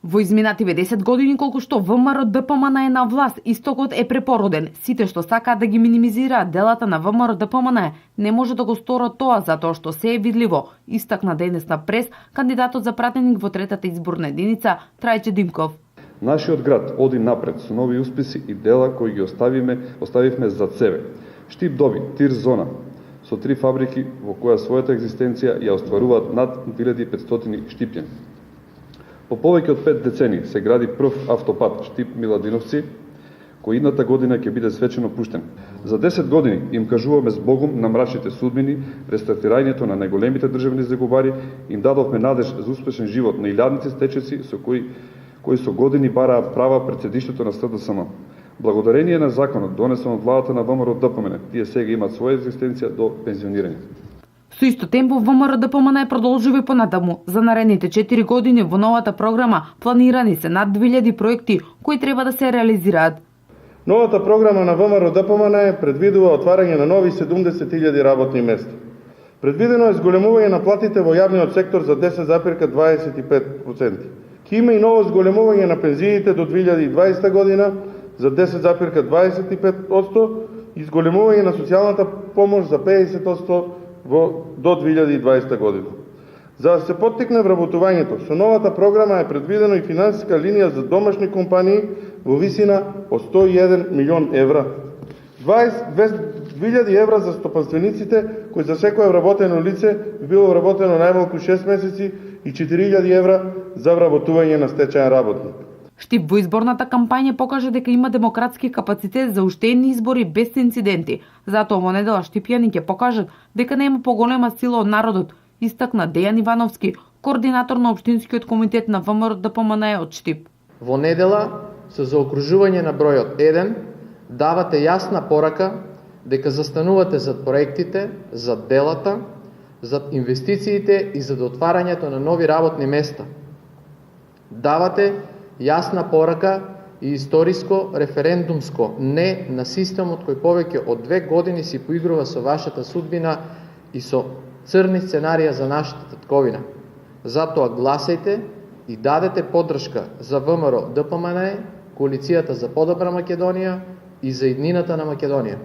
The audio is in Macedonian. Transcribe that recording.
Во изминативе 10 години колку што ВМРО ДПМН е на власт, истокот е препороден. Сите што сакаат да ги минимизираат делата на ВМРО ДПМН не може да го сторат тоа затоа што се е видливо, истакна денес на прес кандидатот за пратеник во третата изборна единица Трајче Димков. Нашиот град оди напред со нови успеси и дела кои ги оставивме зад себе. Штип доби тир зона со 3 фабрики во која својата екзистенција ја остваруваат над 2500 штипјани. По повеќе од 5 децени се гради прв автопат Штип Миладиновци, кој идната година ќе биде свечено пуштен. За 10 години им кажуваме збогум на мрачните судбини, рестартирањето на најголемите државни загубари, им дадовме надеж за успешен живот на илјадници стечеци со кои со години бараа права пред седиштето на СДСМ. Благодарение на законот донесен од владата на ВМРО ДПМН, тие сега имаат своја екзистенција до пензионирање. Со исто темпо ВМРО ДПМН продолжува и понатаму. За наредните 4 години во новата програма планирани се над 2000 проекти кои треба да се реализираат. Новата програма на ВМРО ДПМН предвидува отварање на нови 70.000 работни места. Предвидено е зголемување на платите во јавниот сектор за 10,25%. Ќе има и ново зголемување на пензиите до 2020 година за 10,25% и зголемување на социјалната помош за 50% до 2020 година. За да се поттикне вработувањето, со новата програма е предвидено и финансиска линија за домашни компании во висина од 101 милион евра. 2000 евра за стопанствениците, кои за секое вработено лице било вработено најмалку 6 месеци и 4000 евра за вработување на стечаен работник. Штип во изборната кампања покажа дека има демократски капацитет за уштени избори без инциденти. Затоа во недела штипјани ќе покажат дека нема поголема сила од народот, истакна Дејан Ивановски, координатор на општинскиот комитет на ВМРО ДПМН од Штип. Во недела со заокружување на бројот 1 давате јасна порака дека застанувате зад проектите, зад делата, зад инвестициите и зад отварањето на нови работни места. Давате јасна порака и историско референдумско не на системот кој повеќе од 2 години си поигрува со вашата судбина и со црни сценарија за нашата татковина. Затоа гласајте и дадете поддршка за ВМРО ДПМН, коалицијата за подобра Македонија и за иднината на Македонија.